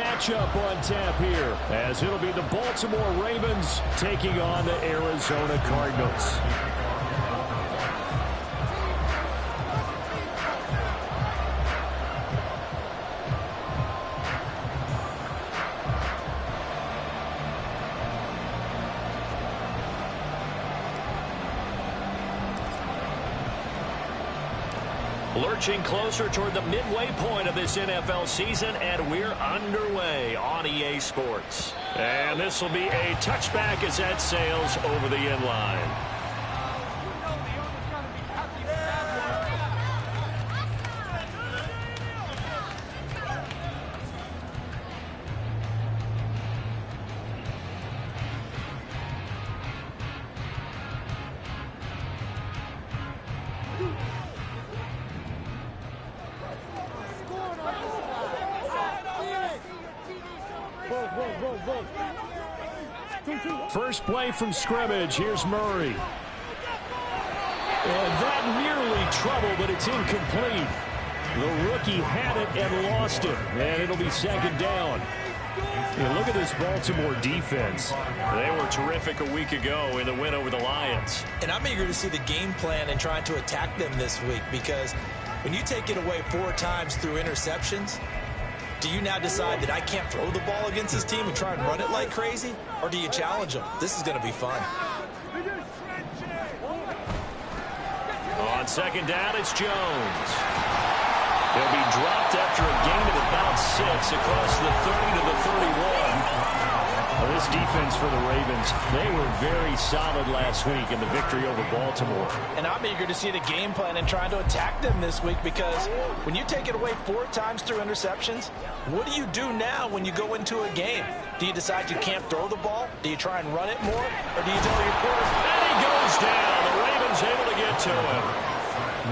matchup on tap here, as it'll be the Baltimore Ravens taking on the Arizona Cardinals. Lurching closer toward the midway point of this NFL season, and we're underway on EA Sports. And this will be a touchback as that sails over the end line. First play from scrimmage. Here's Murray. And that nearly trouble, but it's incomplete. The rookie had it and lost it. And it'll be second down. Look at this Baltimore defense. They were terrific a week ago in the win over the Lions. And I'm eager to see the game plan and trying to attack them this week, because when you take it away 4 times through interceptions, do you now decide that I can't throw the ball against this team and try and run it like crazy? Or do you challenge them? This is going to be fun. On second down, it's Jones. He'll be dropped after a gain of about 6 across the 30 to the 31. Well, this defense for the Ravens, they were very solid last week in the victory over Baltimore. And I'm eager to see the game plan and trying to attack them this week, because when you take it away 4 times through interceptions, what do you do now when you go into a game? Do you decide you can't throw the ball? Do you try and run it more? Or do you tell your quarterback? And he goes down. The Ravens able to get to him.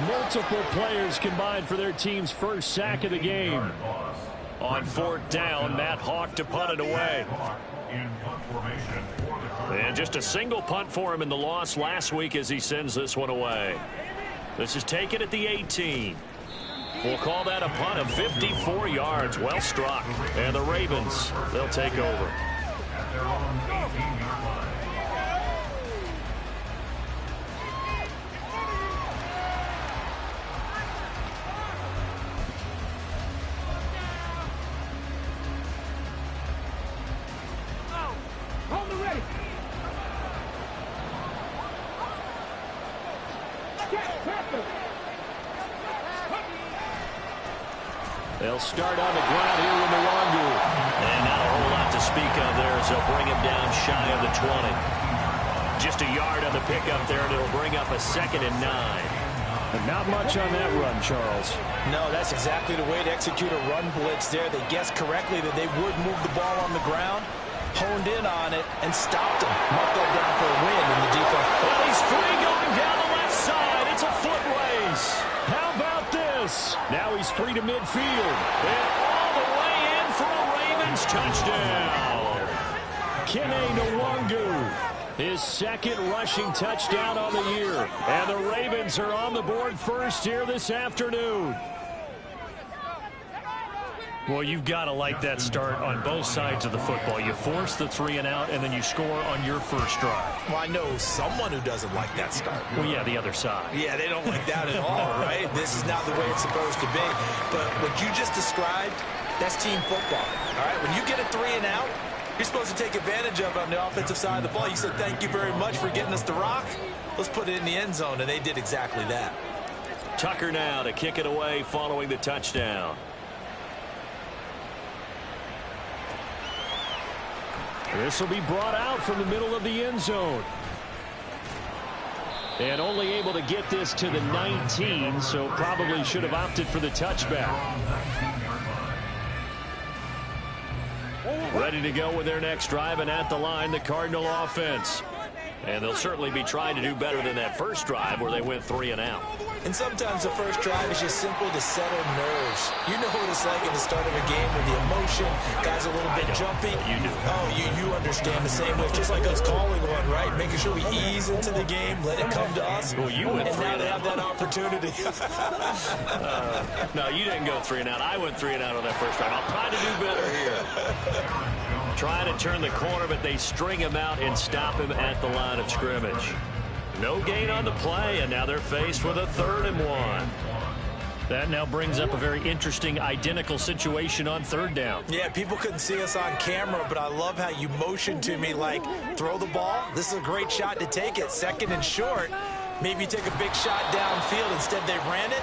Multiple players combined for their team's first sack of the game. On 4th down, Matt Hawk to punt it away. And just a single punt for him in the loss last week as he sends this one away. This is taken at the 18. We'll call that a punt of 54 yards. Well struck. And the Ravens, they'll take over. They'll start on the ground here with Nwangwu. And not a whole lot to speak of there as they'll bring him down shy of the 20. Just a yard on the pickup there, and it'll bring up a 2nd and 9. And not much on that run, Charles. No, that's exactly the way to execute a run blitz there. They guessed correctly that they would move the ball on the ground, honed in on it, and stopped him. Marked that down for a win in the defense. Well, he's free going down the left side. It's a foot race. How about this? Now he's free to midfield. And all the way in for a Ravens touchdown. Kene Nwangwu, his 2nd rushing touchdown on the year. And the Ravens are on the board first here this afternoon. Well, you've got to like that start on both sides of the football. You force the 3 and out, and then you score on your first drive. Well, I know someone who doesn't like that start. Well, yeah, the other side. Yeah, they don't like that at all, right? This is not the way it's supposed to be. But what you just described, that's team football, all right? When you get a 3 and out, you're supposed to take advantage of it on the offensive side of the ball. You said, thank you very much for getting us the rock. Let's put it in the end zone, and they did exactly that. Tucker now to kick it away following the touchdown. This will be brought out from the middle of the end zone. And only able to get this to the 19, so probably should have opted for the touchback. Ready to go with their next drive, and at the line, the Cardinal offense. And they'll certainly be trying to do better than that first drive where they went 3 and out. And sometimes the first drive is just simple to settle nerves. You know what it's like at the start of a game with the emotion, guys a little bit jumpy. You do. Oh, you understand the same way. Just like us calling one, right? Making sure we ease into the game, let it come to us. Well, you went and 3 now and they out. have that opportunity. No, you didn't go 3 and out. I went 3 and out on that first drive. I'll try to do better here. Trying to turn the corner, but they string him out and stop him at the line of scrimmage. No gain on the play, and now they're faced with a 3rd and 1. That now brings up a very interesting identical situation on 3rd down. Yeah, people couldn't see us on camera, but I love how you motioned to me like, throw the ball. This is a great shot to take it. 2nd and short. Maybe take a big shot downfield. Instead, they ran it.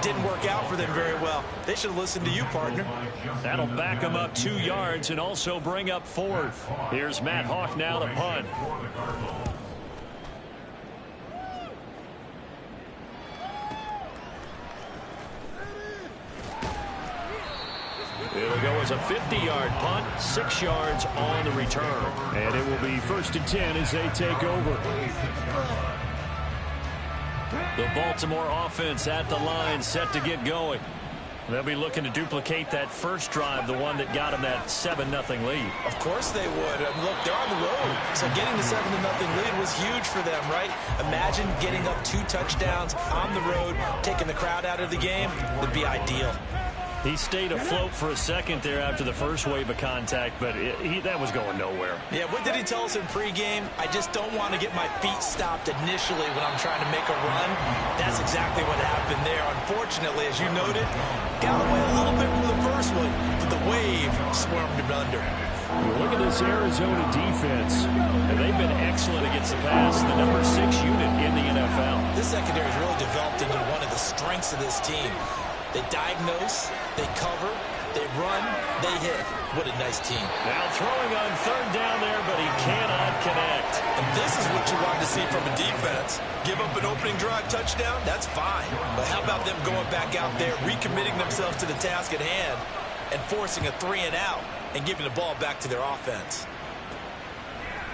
Didn't work out for them very well. They should have listened to you, partner. That'll back them up 2 yards and also bring up 4th. Here's Matt Hawk now to punt. It'll go as a 50-yard punt, 6 yards on the return. And it will be 1st and 10 as they take over. The Baltimore offense at the line, set to get going. They'll be looking to duplicate that first drive, the one that got them that 7-0 lead. Of course they would. Look, they're on the road, so getting the 7-0 lead was huge for them, right? Imagine getting up 2 touchdowns on the road, taking the crowd out of the game. Would be ideal. He stayed afloat for a second there after the first wave of contact, but that was going nowhere. Yeah, what did he tell us in pregame? I just don't want to get my feet stopped initially when I'm trying to make a run. That's exactly what happened there. Unfortunately, as you noted, got away a little bit from the first one, but the wave swarmed him under. Look at this Arizona defense, and they've been excellent against the pass, the number 6 unit in the NFL. This secondary has really developed into one of the strengths of this team. They diagnose, they cover, they run, they hit. What a nice team. Now throwing on 3rd down there, but he cannot connect. And this is what you want to see from a defense. Give up an opening drive touchdown, that's fine. But how about them going back out there, recommitting themselves to the task at hand, and forcing a 3 and out, and giving the ball back to their offense.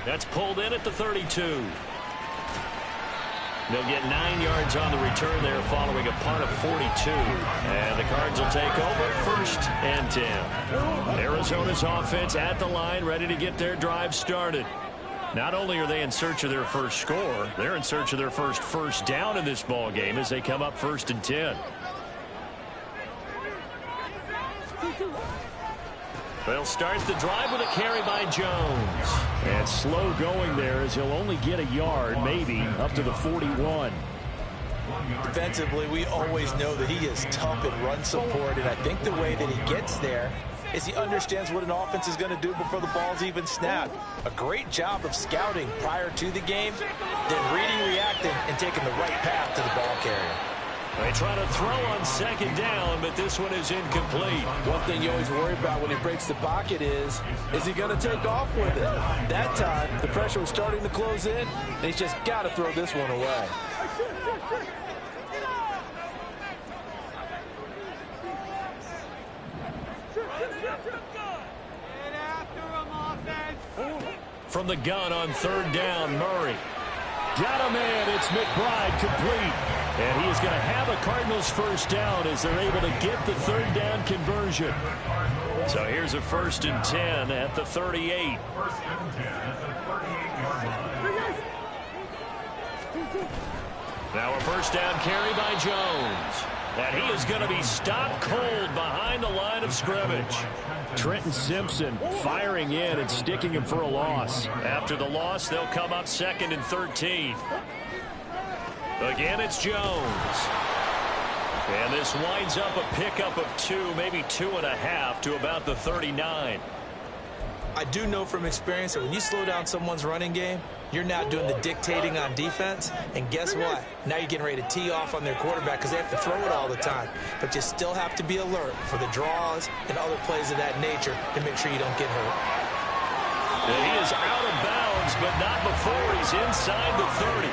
That's pulled in at the 32. They'll get 9 yards on the return there following a punt of 42. And the Cards will take over 1st and 10. Arizona's offense at the line, ready to get their drive started. Not only are they in search of their first score, they're in search of their first down in this ball game as they come up 1st and 10. They'll start the drive with a carry by Jones. And slow going there as he'll only get a yard, maybe, up to the 41. Defensively, we always know that he is tough in run support, and I think the way that he gets there is he understands what an offense is going to do before the ball's even snapped. A great job of scouting prior to the game, then reading, reacting, and taking the right path to the ball carrier. They try to throw on 2nd down, but this one is incomplete. One thing you always worry about when he breaks the pocket is he going to take off with it? That time, the pressure was starting to close in, and he's just got to throw this one away. From the gun on 3rd down, Murray. Got a man. It's McBride complete. And he is going to have a Cardinals first down as they're able to get the 3rd down conversion. So here's a 1st and 10 at the 38. Now a 1st down carry by Jones. And he is going to be stopped cold behind the line of scrimmage. Trenton Simpson firing in and sticking him for a loss. After the loss, they'll come up 2nd and 13. Again, it's Jones. And this winds up a pickup of 2, maybe 2.5 to about the 39. I do know from experience that when you slow down someone's running game, you're now doing the dictating on defense. And guess what? Now you're getting ready to tee off on their quarterback because they have to throw it all the time. But you still have to be alert for the draws and other plays of that nature to make sure you don't get hurt. And he is out of bounds, but not before he's inside the 30.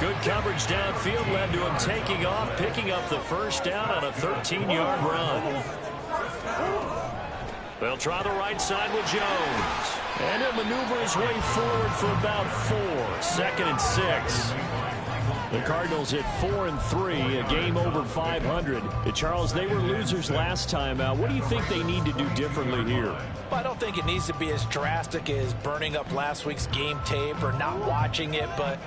Good coverage downfield led to him taking off, picking up the first down on a 13-yard run. They'll try the right side with Jones. And he'll maneuver his way forward for about 4. 2nd and 6. The Cardinals at 4-3, a game over 500. Charles, they were losers last time out. What do you think they need to do differently here? Well, I don't think it needs to be as drastic as burning up last week's game tape or not watching it, but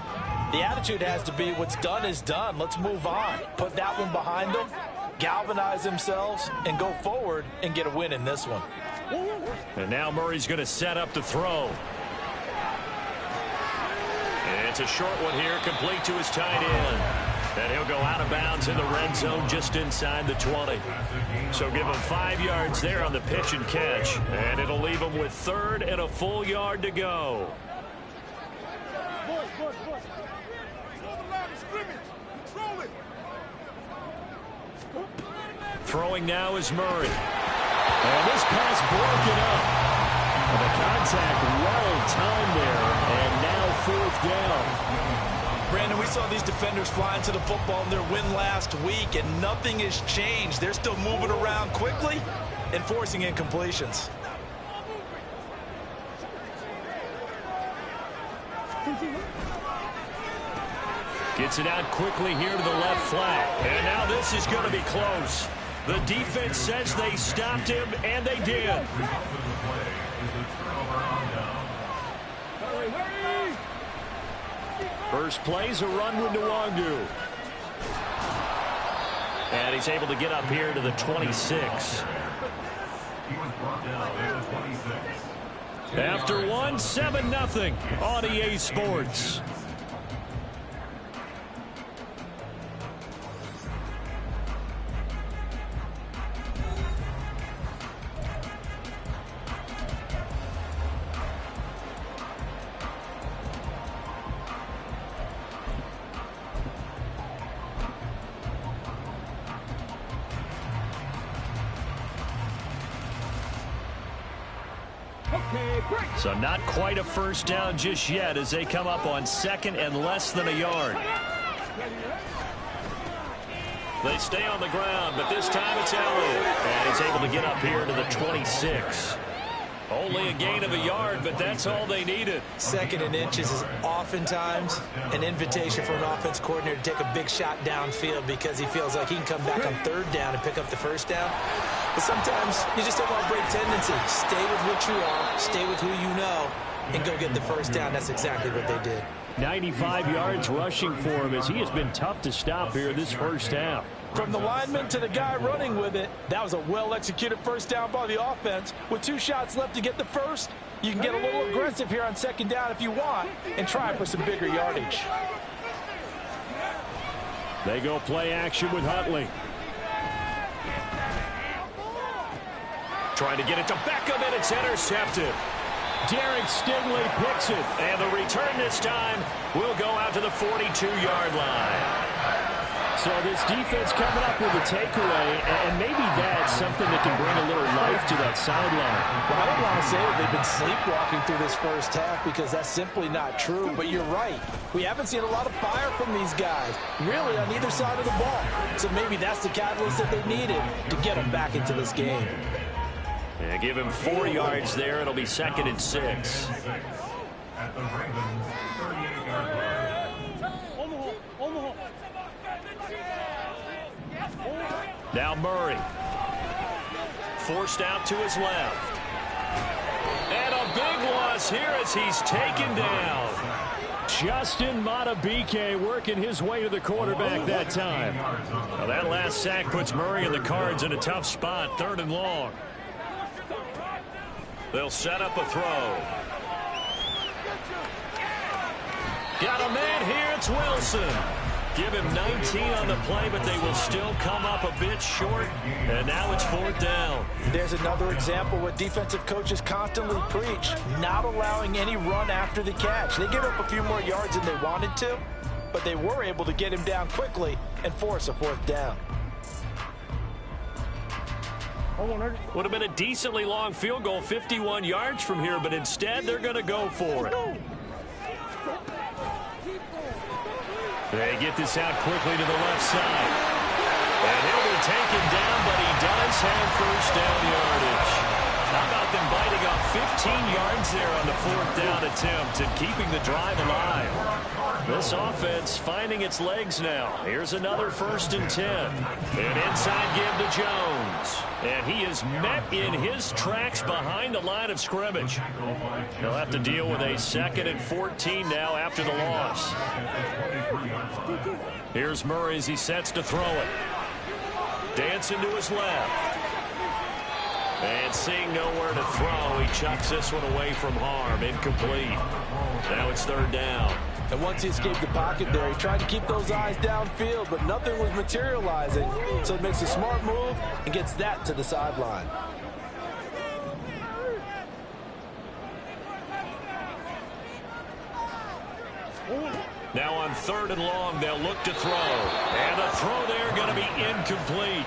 the attitude has to be what's done is done. Let's move on. Put that one behind them, galvanize themselves, and go forward and get a win in this one. And now Murray's going to set up to throw. And it's a short one here, complete to his tight end. And he'll go out of bounds in the red zone just inside the 20. So give him 5 yards there on the pitch and catch. And it'll leave him with 3rd and a full yard to go. Throwing now is Murray. And this pass broken up. The contact well timed there. And now 4th down. Brandon, we saw these defenders fly into the football in their win last week, and nothing has changed. They're still moving around quickly and forcing incompletions. Gets it out quickly here to the left flat. And now this is going to be close. The defense says they stopped him, and they did. First play's a run with Nwangu. And he's able to get up here to the 26. After one, 7-0 on EA Sports. So not quite a first down just yet as they come up on 2nd and less than a yard. They stay on the ground, but this time it's Elliott. And he's able to get up here to the 26. Only a gain of a yard, but that's all they needed. 2nd and inches is oftentimes an invitation for an offense coordinator to take a big shot downfield because he feels like he can come back on 3rd down and pick up the 1st down. But sometimes you just don't want to break tendency. Stay with what you are, stay with who you know, and go get the 1st down. That's exactly what they did. 95 yards rushing for him as he has been tough to stop here this first half. From the lineman to the guy running with it, that was a well-executed 1st down by the offense. With 2 shots left to get the 1st, you can get a little aggressive here on 2nd down if you want and try for some bigger yardage. They go play action with Huntley. Trying to get it to Beckham, and it's intercepted. Derek Stingley picks it. And the return this time will go out to the 42-yard line. So this defense coming up with a takeaway, and maybe that's something that can bring a little life to that sideline. Well, I don't want to say that they've been sleepwalking through this first half because that's simply not true, but you're right. We haven't seen a lot of fire from these guys, really, on either side of the ball. So maybe that's the catalyst that they needed to get them back into this game. And give him 4 yards there. It'll be 2nd and 6. At the Ravens 38-yard line. Now Murray. Forced out to his left. And a big loss here as he's taken down. Justin Madubuike working his way to the quarterback that time. Now that last sack puts Murray and the Cards in a tough spot, 3rd and long. They'll set up a throw. Got a man here, it's Wilson. Give him 19 on the play, but they will still come up a bit short. And now it's 4th down. There's another example what defensive coaches constantly preach, not allowing any run after the catch. They give up a few more yards than they wanted to, but they were able to get him down quickly and force a 4th down. Would have been a decently long field goal, 51 yards from here, but instead they're going to go for it. They get this out quickly to the left side. And he'll be taken down, but he does have 1st down yardage. How about them biting off 15 yards there on the 4th down attempt and keeping the drive alive? This offense finding its legs now. Here's another 1st and 10. An inside give to Jones. And he is met in his tracks behind the line of scrimmage. He'll have to deal with a 2nd and 14 now after the loss. Here's Murray as he sets to throw it. Dancing to his left. And seeing nowhere to throw, he chucks this one away from harm. Incomplete. Now it's third down. And once he escaped the pocket there, he tried to keep those eyes downfield, but nothing was materializing. So he makes a smart move and gets that to the sideline. Now on third and long, they'll look to throw. And the throw there going to be incomplete.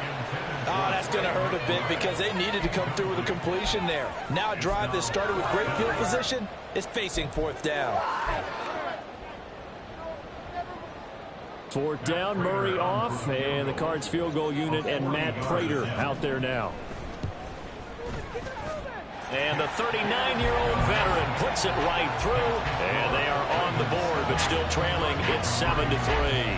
Oh, that's going to hurt a bit because they needed to come through with a completion there. Now a drive that started with great field position is facing fourth down. Fourth down, Murray off, and the Cards field goal unit and Matt Prater out there now. And the 39-year-old veteran puts it right through, and they are on the board, but still trailing. It's 7-3.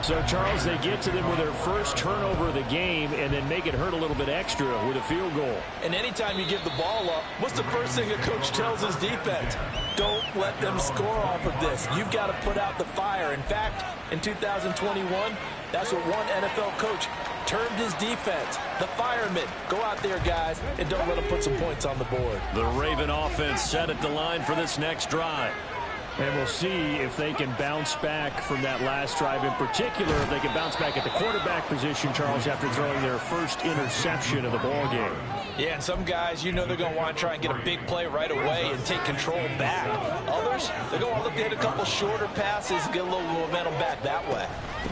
So, Charles, they get to them with their first turnover of the game and then make it hurt a little bit extra with a field goal. And anytime you give the ball up, what's the first thing a coach tells his defense? Don't let them score off of this. You've got to put out the fire. In fact, in 2021, that's what one NFL coach termed his defense, the firemen. Go out there, guys, and don't let them put some points on the board. The Raven offense set at the line for this next drive. And we'll see if they can bounce back from that last drive. In particular, if they can bounce back at the quarterback position, Charles, after throwing their first interception of the ball game. Yeah, and some guys, you know they're going to want to try and get a big play right away and take control back. Others, they're going to want to look to hit a couple shorter passes and get a little momentum back that way.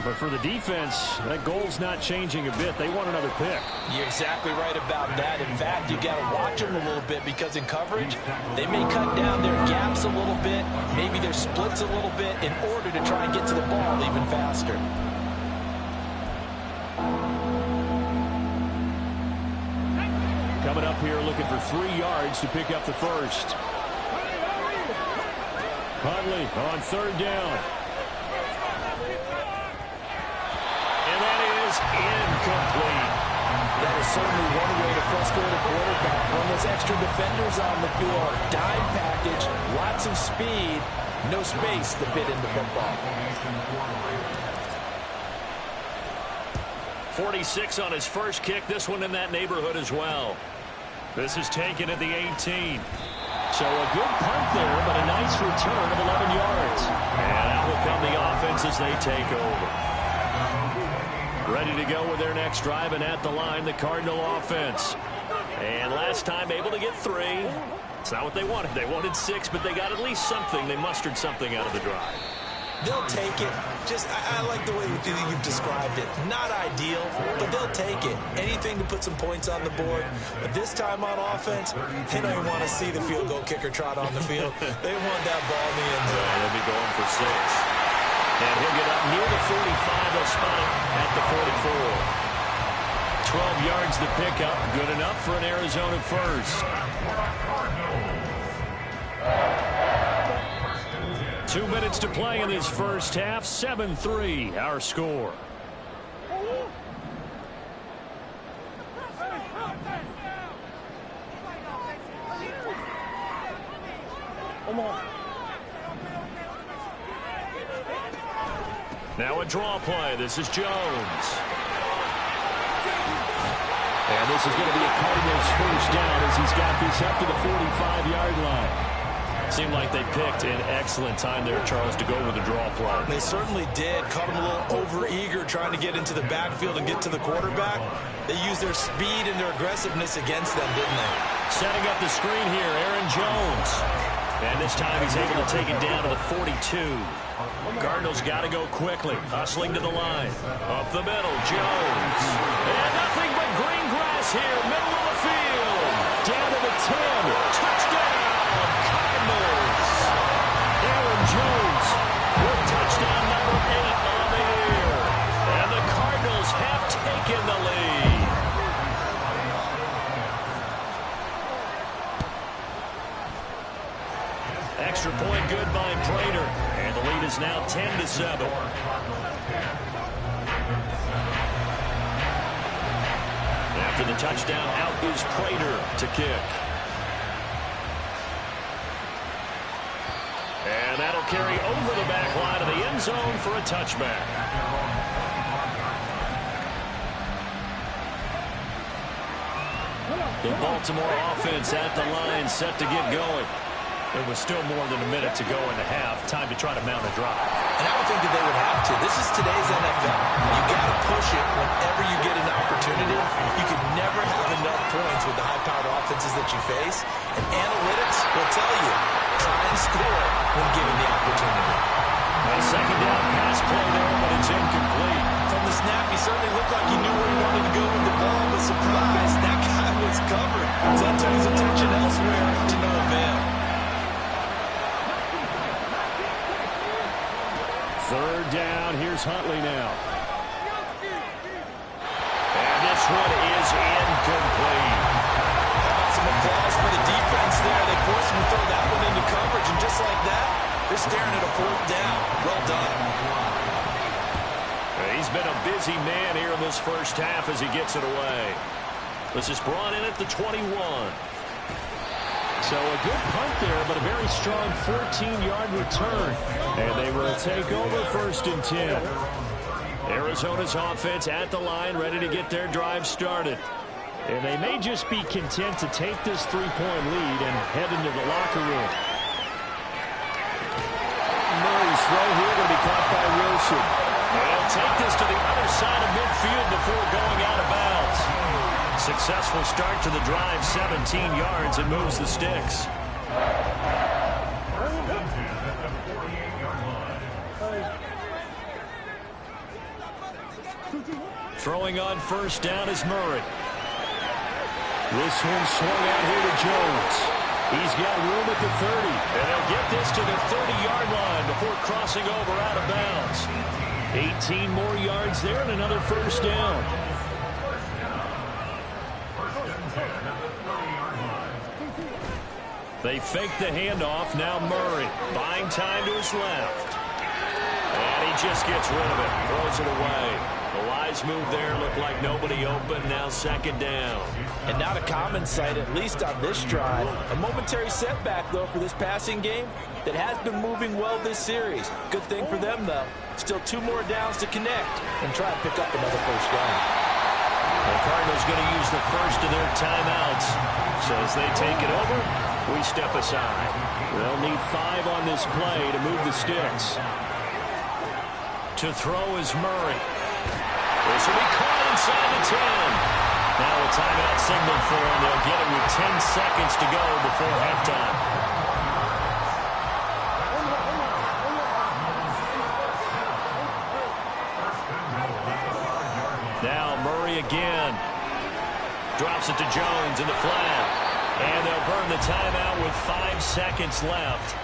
But for the defense, that goal's not changing a bit. They want another pick. You're exactly right about that. In fact, you got to watch them a little bit because in coverage, they may cut down their gaps a little bit, maybe their splits a little bit in order to try and get to the ball even faster. Coming up here looking for 3 yards to pick up the first. Huntley on third down. And that is incomplete. That is certainly one way to frustrate a quarterback. When there's extra defenders on the field, dime package, lots of speed, no space to fit into football. 46 on his first kick. This one in that neighborhood as well. This is taken at the 18. So a good punt there, but a nice return of 11 yards. And out will come the offense as they take over. Ready to go with their next drive, and at the line, the Cardinal offense. And last time able to get 3. It's not what they wanted. They wanted 6, but they got at least something. They mustered something out of the drive. They'll take it. I like the way you've described it. Not ideal, but they'll take it. Anything to put some points on the board. But this time on offense, they don't even want to see the field goal kicker trot on the field. They want that ball in the end zone. They'll be going for 6. And he'll get up near the 45. They'll spot it at the 44. 12 yards to pick up. Good enough for an Arizona first. 2 minutes to play in this first half. 7-3, our score. Now a draw play. This is Jones. And this is going to be a Cardinals first down as he's got this up to the 45-yard line. Seemed like they picked an excellent time there, Charles, to go with the draw play. They certainly did. Caught them a little over-eager trying to get into the backfield and get to the quarterback. They used their speed and their aggressiveness against them, didn't they? Setting up the screen here, Aaron Jones. And this time he's able to take it down to the 42. Cardinals got to go quickly. Hustling to the line. Up the middle, Jones. And nothing but green grass here, middle of the field. Down to the 10. Touchdown, Cardinals. Aaron Jones with touchdown number 8 on the year. And the Cardinals have taken the lead. Extra point good by Prater. And the lead is now 10-7. After the touchdown, out is Prater to kick. And that'll carry over the back line of the end zone for a touchback. The Baltimore offense at the line, set to get going. It was still more than a minute to go in the half. Time to try to mount a drive. And I would think that they would have to. This is today's NFL. You got to push it whenever you get an opportunity. You could never have enough points with the high-powered offenses that you face. And analytics will tell you, try and score when given the opportunity. A second down pass play there, but it's incomplete. From the snap, he certainly looked like he knew where he wanted to go with the ball, but surprise, that guy was covered. So that took his attention elsewhere to no avail. Third down, here's Huntley now. And this one is incomplete. How about some applause for the defense there? They forced him to throw that one into coverage, and just like that, they're staring at a fourth down. Well done. He's been a busy man here in this first half as he gets it away. This is brought in at the 21. So a good punt there, but a very strong 14-yard return. And they will take over 1st and 10. Arizona's offense at the line, ready to get their drive started. And they may just be content to take this 3-point lead and head into the locker room. Murray's throw here going to be caught by Wilson. They'll take this to the other side of midfield before going out of bounds. Successful start to the drive, 17 yards, and moves the sticks. Throwing on 1st down is Murray. This one swung out here to Jones. He's got room at the 30. And they'll get this to the 30-yard line before crossing over out of bounds. 18 more yards there and another 1st down. They fake the handoff. Now Murray buying time to his left. And he just gets rid of it. Throws it away. The wise move there. Looked like nobody open. Now 2nd down. And not a common sight, at least on this drive. A momentary setback, though, for this passing game that has been moving well this series. Good thing for them, though. Still 2 more downs to connect and try and pick up another 1st down. The Cardinals going to use the first of their timeouts. So as they take it over, we step aside. They'll need 5 on this play to move the sticks. To throw is Murray. This will be caught inside the 10. Now a timeout signal for him. They'll get it with 10 seconds to go before halftime. Now Murray again. Drops it to Jones in the flat. And they'll burn the timeout with 5 seconds left.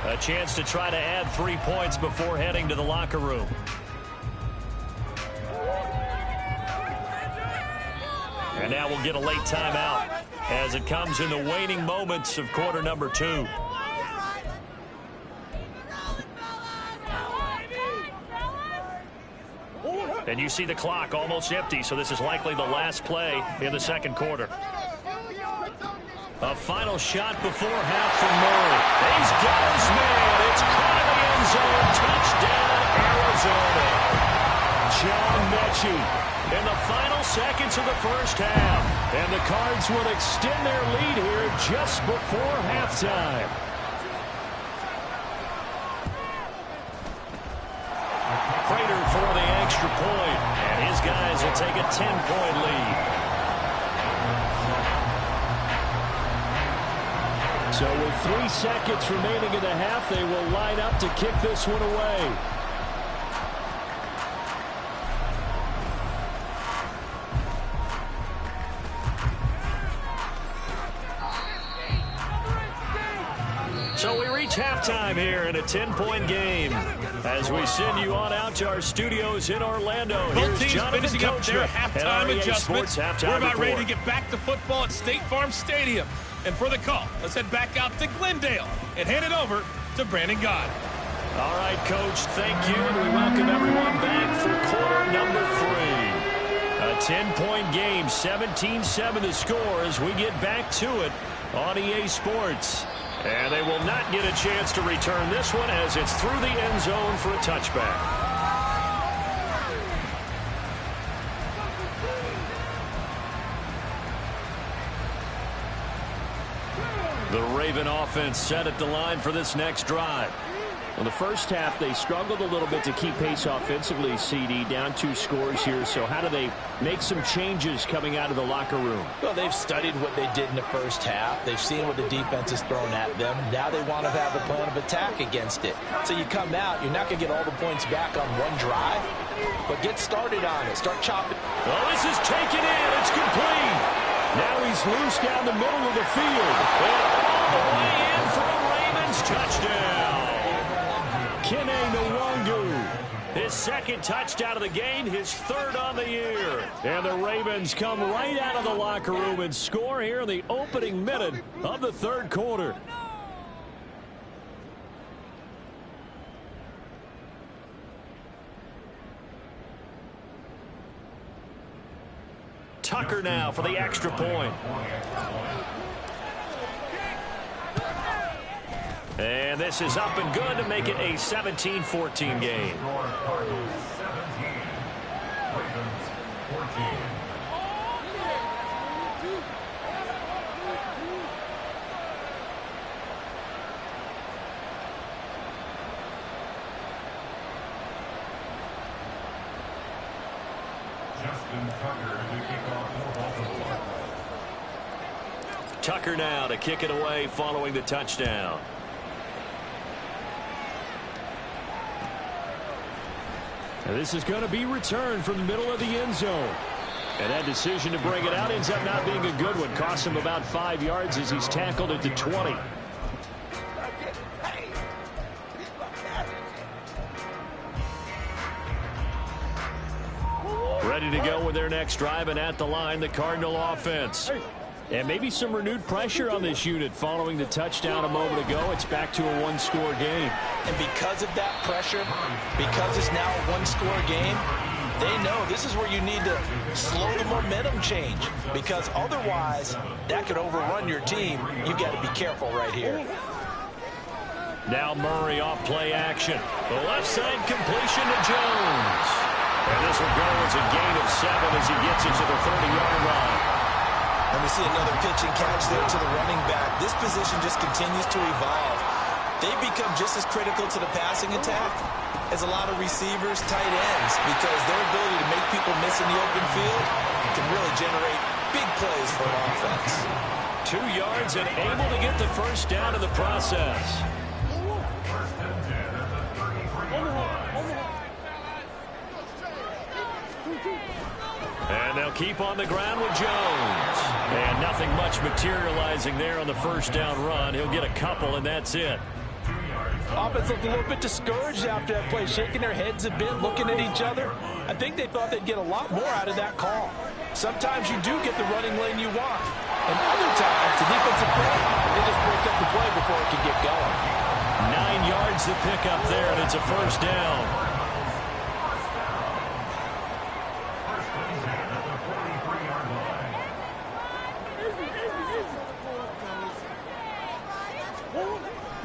A chance to try to add 3 points before heading to the locker room. And now we'll get a late timeout as it comes in the waning moments of quarter number 2. And you see the clock almost empty, so this is likely the last play in the 2nd quarter. A final shot before half from Murray. He's got his man. It's caught in the end zone. Touchdown, Arizona. John Mechie in the final seconds of the first half. And the Cards will extend their lead here just before halftime. Prater for the extra point. And his guys will take a 10-point lead. So with 3 seconds remaining in the half, they will line up to kick this one away. So we reach halftime here in a 10-point game as we send you on out to our studios in Orlando. Both teams Jonathan finishing up their halftime adjustments. We're about ready to get back to football at State Farm Stadium. And for the call, let's head back out to Glendale and hand it over to Brandon Gaudin. All right, Coach, thank you, and we welcome everyone back for quarter number 3. A 10-point game, 17-7 the score as we get back to it on EA Sports. And they will not get a chance to return this one as it's through the end zone for a touchback. The Raven offense set at the line for this next drive. In the first half, they struggled a little bit to keep pace offensively, CD, down 2 scores here. So how do they make some changes coming out of the locker room? Well, they've studied what they did in the first half. They've seen what the defense has thrown at them. Now they want to have a plan of attack against it. So you come out, you're not going to get all the points back on one drive, but get started on it. Start chopping. Oh, this is taken in. It's complete. Now he's loose down the middle of the field. And all the way in for a Ravens touchdown. Kene Nwangu. His second touchdown of the game, his third on the year. And the Ravens come right out of the locker room and score here in the opening minute of the third quarter. Tucker now for the extra point. And this is up and good to make it a 17-14 game. Cardinals 17, Ravens 14. Justin Tucker to kick off for Baltimore. Tucker now to kick it away following the touchdown. And this is going to be returned from the middle of the end zone. And that decision to bring it out ends up not being a good one. Cost him about 5 yards as he's tackled at the 20. Ready to go with their next drive, and at the line, the Cardinal offense. And maybe some renewed pressure on this unit following the touchdown a moment ago. It's back to a one-score game. And because of that pressure, because it's now a one-score game, they know this is where you need to slow the momentum change, because otherwise that could overrun your team. You've got to be careful right here. Now Murray off play action. The left side completion to Jones. And this will go as a gain of 7 as he gets it to the 30-yard line. And we see another pitch and catch there to the running back. This position just continues to evolve. They become just as critical to the passing attack as a lot of receivers, tight ends, because their ability to make people miss in the open field can really generate big plays for an offense. 2 yards and able to get the first down in the process. First and 10 at the 33-yard line. And they'll keep on the ground with Jones. And nothing much materializing there on the first down run. He'll get a couple, and that's it. Offense looked a little bit discouraged after that play, shaking their heads a bit, looking at each other. I think they thought they'd get a lot more out of that call. Sometimes you do get the running lane you want. And other times, the defensive play, they just break up the play before it can get going. 9 yards to pick up there, and it's a first down.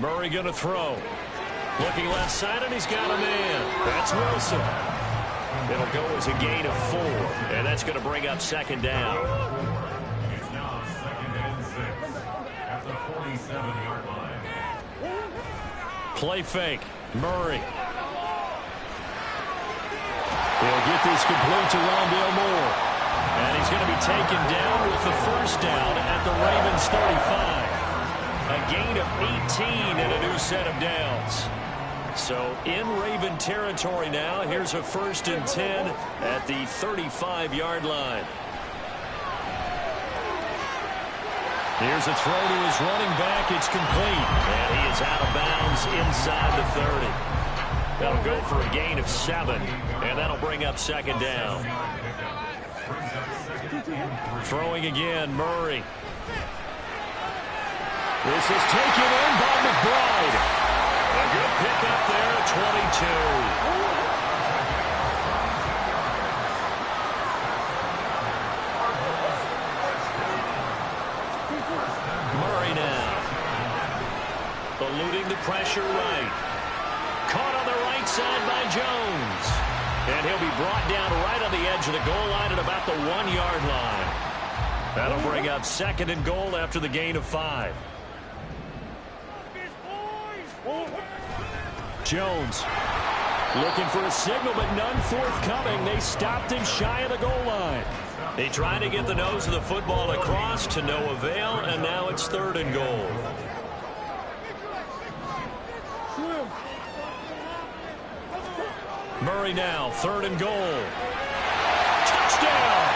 Murray going to throw. Looking left side, and he's got a man. That's Wilson. It'll go as a gain of 4, and that's going to bring up second down. It's now 2nd and 6 at the 47-yard line. Play fake. Murray. He'll get this complete to Rondale Moore. And he's going to be taken down with the first down at the Ravens 35. A gain of 18 and a new set of downs. So in Raven territory now. Here's a 1st and 10 at the 35-yard line. Here's a throw to his running back. It's complete. And he is out of bounds inside the 30. That'll go for a gain of 7. And that'll bring up second down. Throwing again, Murray. This is taken in by McBride. A good pickup there at 22. Murray now. Eluding the pressure right. Caught on the right side by Jones. And he'll be brought down right on the edge of the goal line at about the 1-yard line. That'll bring up 2nd and goal after the gain of 5. Jones looking for a signal, but none forthcoming. They stopped him shy of the goal line. They tried to get the nose of the football across to no avail, and now it's 3rd and goal. Murray now, 3rd and goal. Touchdown!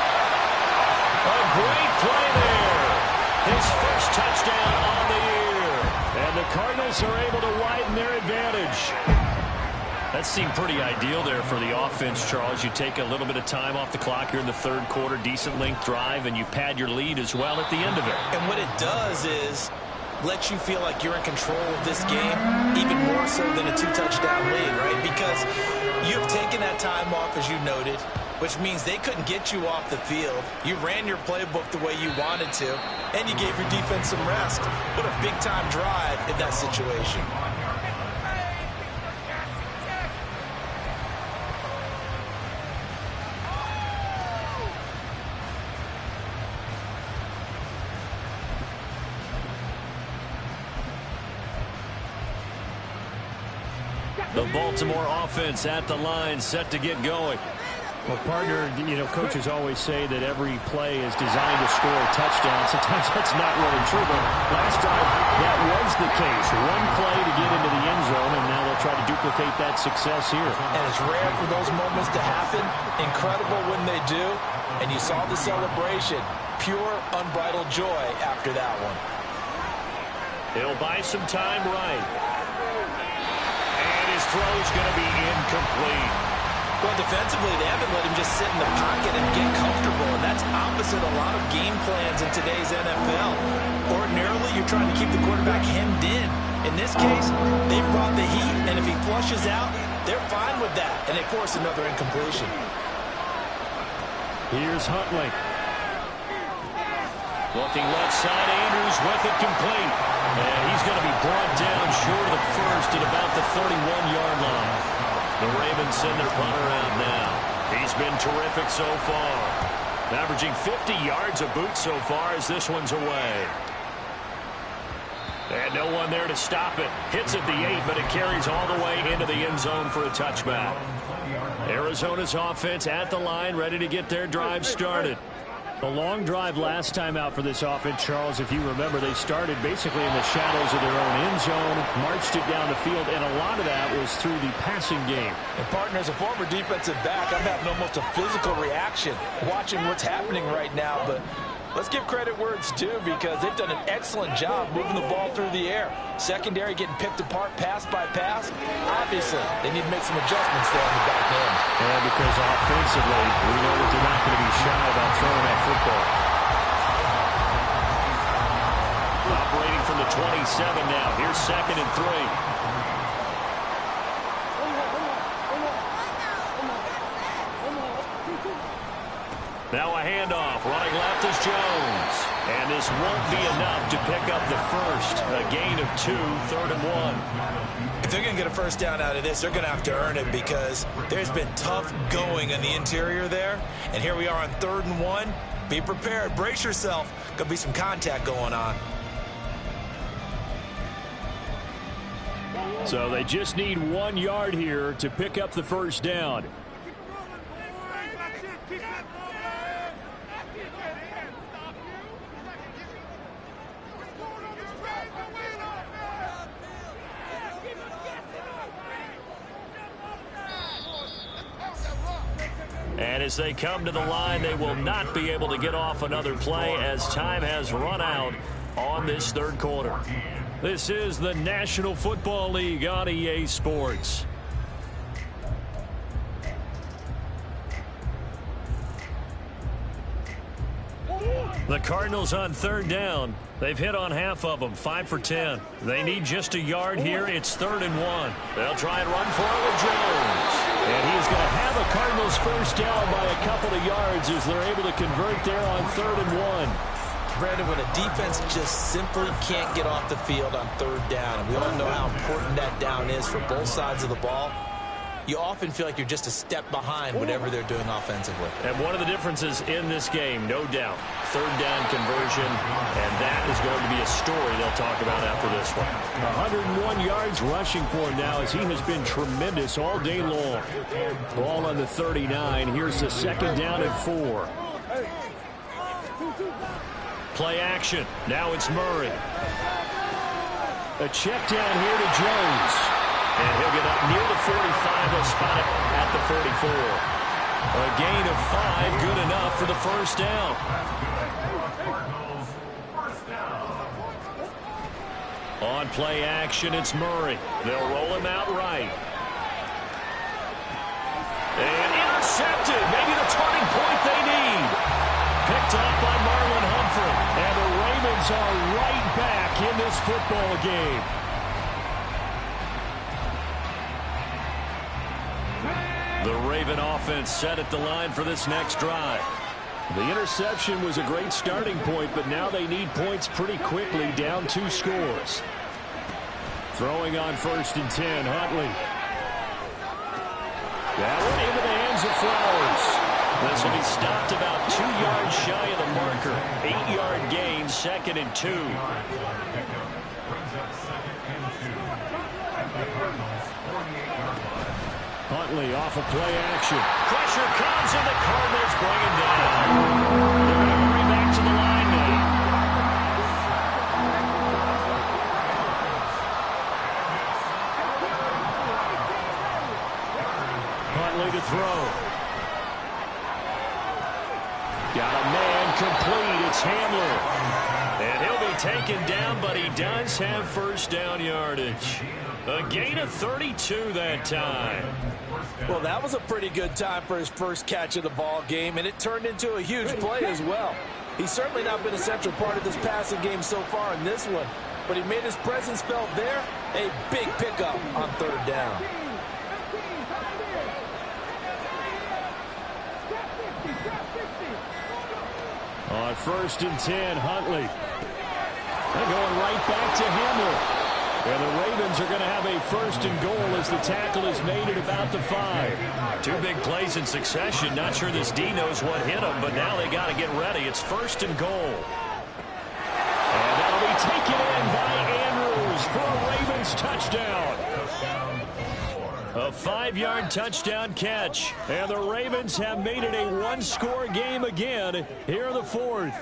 A great play there. His first touchdown on the year. And the Cardinals are able to widen their advantage. That seemed pretty ideal there for the offense, Charles. You take a little bit of time off the clock here in the 3rd quarter, decent length drive, and you pad your lead as well at the end of it. And what it does is let you feel like you're in control of this game, even more so than a 2-touchdown lead, right? Because you've taken that time off, as you noted, which means they couldn't get you off the field. You ran your playbook the way you wanted to, and you gave your defense some rest. What a big-time drive in that situation. The Baltimore offense at the line, set to get going. Well, partner, coaches always say that every play is designed to score a touchdown. Sometimes that's not really true, but last drive that was the case. One play to get into the end zone, and now they'll try to duplicate that success here. And it's rare for those moments to happen. Incredible when they do. And you saw the celebration. Pure, unbridled joy after that one. He'll buy some time right. And his throw's going to be incomplete. Well, defensively, they haven't let him just sit in the pocket and get comfortable, and that's opposite a lot of game plans in today's NFL. Ordinarily, you're trying to keep the quarterback hemmed in. In this case, they brought the heat, and if he flushes out, they're fine with that, and they force another incompletion. Here's Huntley. Looking left side, Andrews with it complete. And he's going to be brought down short of the first at about the 31-yard line. The Ravens send their punter out now. He's been terrific so far. Averaging 50 yards a boot so far as this one's away. And no one there to stop it. Hits at the 8, but it carries all the way into the end zone for a touchback. Arizona's offense at the line, ready to get their drive started. The long drive last time out for this offense, Charles, if you remember, they started basically in the shadows of their own end zone, marched it down the field, and a lot of that was through the passing game. And, partner, as a former defensive back, I'm having almost a physical reaction watching what's happening right now. But let's give credit where it's due, because they've done an excellent job moving the ball through the air. Secondary getting picked apart pass by pass. Obviously, they need to make some adjustments there on the back end. And because offensively, we know that they're not going to be shy about throwing that football. Operating from the 27 now. Here's 2nd and 3. Now a handoff. Running left is Jones. And this won't be enough to pick up the first. A gain of 2, 3rd and 1. If they're going to get a first down out of this, they're going to have to earn it, because there's been tough going in the interior there. And here we are on 3rd and 1. Be prepared. Brace yourself. Going to be some contact going on. So they just need 1 yard here to pick up the first down. And as they come to the line, they will not be able to get off another play as time has run out on this 3rd quarter. This is the National Football League on EA Sports. The Cardinals on 3rd down. They've hit on half of them, 5 for 10. They need just a yard here. It's 3rd and 1. They'll try and run for it with Jones. And he's going to have a Cardinals first down by a couple of yards as they're able to convert there on 3rd and 1. Brandon, when a defense just simply can't get off the field on 3rd down, and we all know how important that down is for both sides of the ball, you often feel like you're just a step behind whatever they're doing offensively. And one of the differences in this game, no doubt, third down conversion, and that is going to be a story they'll talk about after this one. 101 yards rushing for him now as he has been tremendous all day long. Ball on the 39. Here's the second down and 4. Play action. Now it's Murray. A check down here to Jones. And he'll get up near the 45. They'll spot it at the 44. A gain of 5, good enough for the first down. On play action, it's Murray. They'll roll him out right. And intercepted. Maybe the turning point they need. Picked off by Marlon Humphrey. And the Ravens are right back in this football game. The Raven offense set at the line for this next drive. The interception was a great starting point, but now they need points pretty quickly, down 2 scores. Throwing on 1st and 10, Huntley. That one into the hands of Flowers. This will be stopped about 2 yards shy of the marker. 8-yard gain, 2nd and 2. Huntley off of play action. Pressure comes and the Cardinals bring him down. They're going to hurry back to the line now. Huntley to throw. Got a man complete. It's Hamler. And he'll be taken down, but he does have first down yardage. A gain of 32 that time. Well, that was a pretty good time for his first catch of the ball game, and it turned into a huge play as well. He's certainly not been a central part of this passing game so far in this one, but he made his presence felt there. A big pickup on 3rd down. On 1st and 10, Huntley. They're going right back to Hamler. And the Ravens are going to have a 1st and goal as the tackle is made at about the 5. 2 big plays in succession. Not sure this D knows what hit him, but now they got to get ready. It's 1st and goal. And that'll be taken in by Andrews for a Ravens touchdown. A 5-yard touchdown catch. And the Ravens have made it a 1-score game again here in the 4th.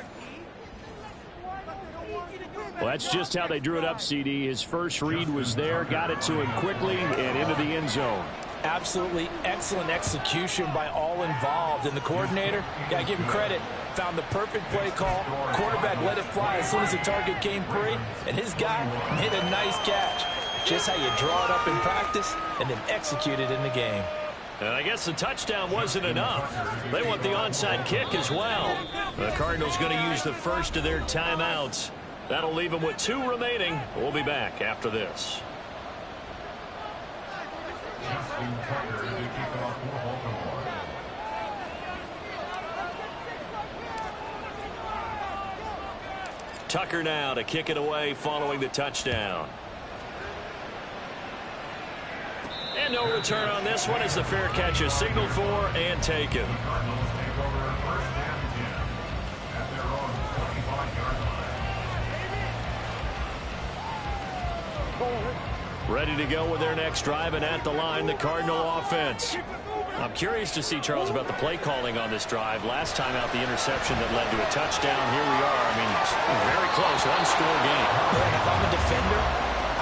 Well, that's just how they drew it up, CD. His first read was there, got it to him quickly, and into the end zone. Absolutely excellent execution by all involved. And the coordinator, got to give him credit, found the perfect play call. Quarterback let it fly as soon as the target came free, and his guy made a nice catch. Just how you draw it up in practice and then execute it in the game. And I guess the touchdown wasn't enough. They want the onside kick as well. The Cardinals going to use the first of their timeouts. That'll leave them with 2 remaining. We'll be back after this. Tucker now to kick it away following the touchdown. And no return on this one as the fair catch is signaled for and taken. Ready to go with their next drive, and at the line, the Cardinal offense. I'm curious to see, Charles, about the play calling on this drive. Last time out, the interception that led to a touchdown. Here we are. I mean, very close, 1-score game. And if I'm a defender,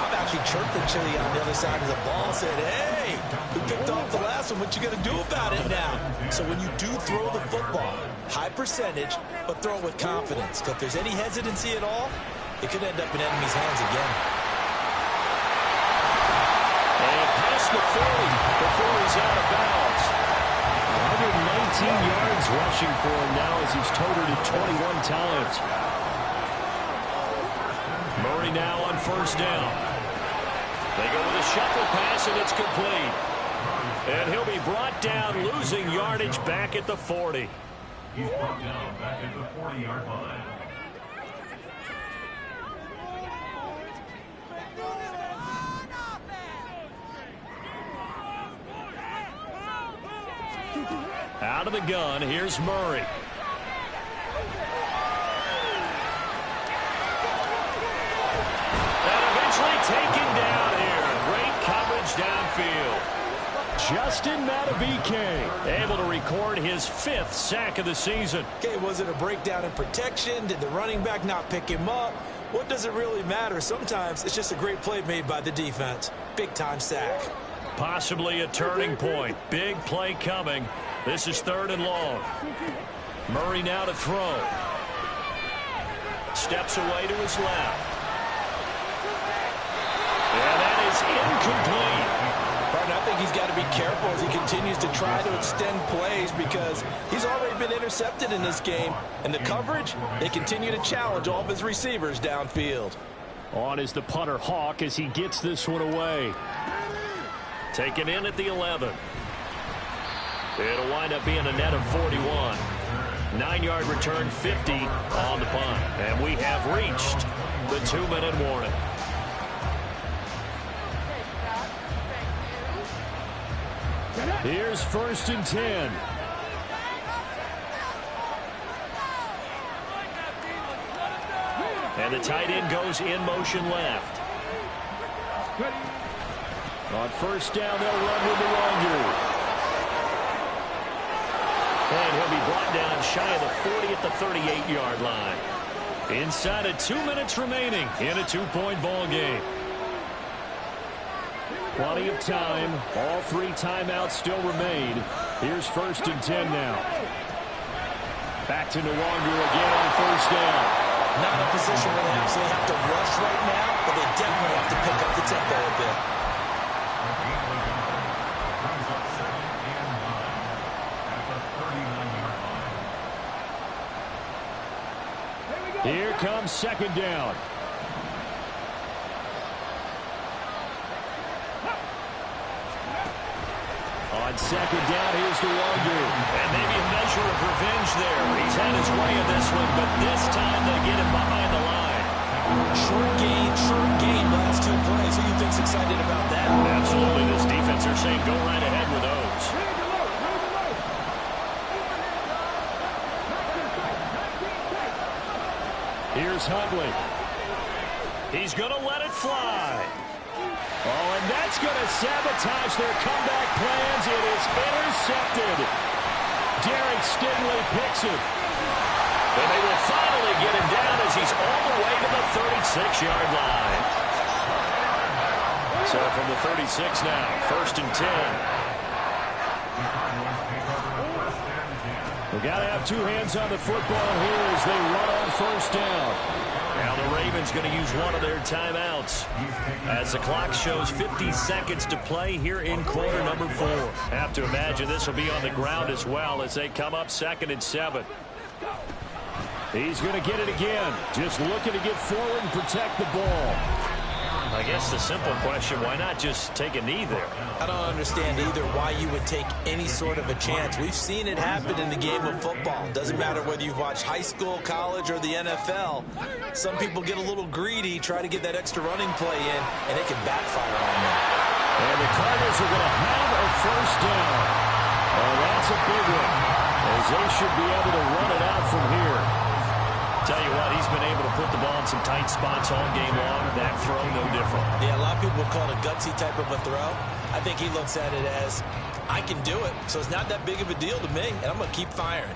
I'm actually chirping Chili on the other side of the ball, said, hey, who picked off the last one? What you going to do about it now? So when you do throw the football, high percentage, but throw it with confidence. Because if there's any hesitancy at all, it could end up in enemy's hands again. The 40 before he's out of bounds. 119 yards rushing for him now as he's totaled it 21 times. Murray now on 1st down. They go with a shuffle pass, and it's complete. And he'll be brought down, losing yardage back at the 40. He's brought down back at the 40-yard line. Out of the gun, here's Murray. And eventually taken down here. Great coverage downfield. Justin Madubuike able to record his 5th sack of the season. Okay, was it a breakdown in protection? Did the running back not pick him up? What does it really matter? Sometimes it's just a great play made by the defense. Big-time sack. Possibly a turning point. Big play coming. This is 3rd and long. Murray now to throw. Steps away to his left. And that is incomplete. Partner, I think he's got to be careful as he continues to try to extend plays because he's already been intercepted in this game. And the coverage, they continue to challenge all of his receivers downfield. On is the punter Hawk as he gets this one away. Taken in at the 11. It'll wind up being a net of 41. 9-yard return, 50 on the punt. And we have reached the 2-minute warning. Here's 1st and 10. And the tight end goes in motion left. On 1st down, they'll run with Nwangu. And he'll be brought down shy of the 40 at the 38-yard line. Inside of 2 minutes remaining in a 2-point ball game. Plenty of time. All 3 timeouts still remain. Here's 1st and 10 now. Back to Nwangu again on 1st down. Not in a position where they absolutely have to rush right now, but they definitely have to pick up the tempo a bit. Here comes 2nd down. On 2nd down, here's Nwangu. And maybe a measure of revenge there. He's had his way in this one, but this time they get him behind the line. Short game, last 2 plays. Who do you think's excited about that? Absolutely. This defense are saying go right ahead with those. Here's Huntley. He's going to let it fly. Oh, and that's going to sabotage their comeback plans. It is intercepted. Derek Stingley picks it. And they will finally get him down as he's all the way to the 36-yard line. So from the 36 now, 1st and 10. We've got to have 2 hands on the football here as they run on 1st down. Now the Ravens going to use one of their timeouts as the clock shows 50 seconds to play here in quarter number 4. Have to imagine this will be on the ground as well as they come up 2nd and 7. He's going to get it again. Just looking to get forward and protect the ball. I guess the simple question, why not just take a knee there? I don't understand either why you would take any sort of a chance. We've seen it happen in the game of football. Doesn't matter whether you've watched high school, college, or the NFL. Some people get a little greedy, try to get that extra running play in, and it can backfire on them. And the Cardinals are going to have a 1st down. Oh, that's a big one, as they should be able to run it out from here. Tell you what, he's been able to put the ball in some tight spots all game long. That throw, no different. Yeah, a lot of people would call it a gutsy type of a throw. I think he looks at it as, I can do it, so it's not that big of a deal to me, and I'm going to keep firing.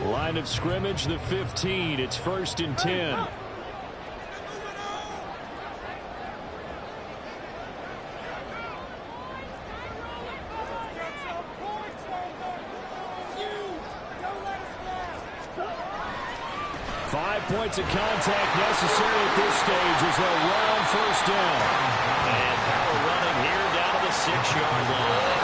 Line of scrimmage, the 15. It's 1st and 10. Points of contact necessary at this stage as they'll run on 1st down. And power running here down to the 6-yard line.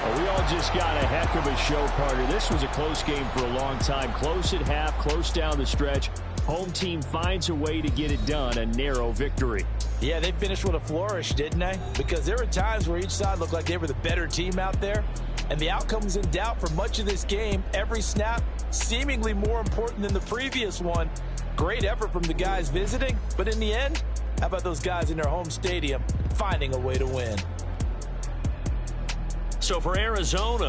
Well, we all just got a heck of a show, partner. This was a close game for a long time. Close at half, close down the stretch. Home team finds a way to get it done, a narrow victory. Yeah, they finished with a flourish, didn't they? Because there were times where each side looked like they were the better team out there. And the outcome was in doubt for much of this game. Every snap seemingly more important than the previous one. Great effort from the guys visiting. But in the end, how about those guys in their home stadium finding a way to win? So for Arizona,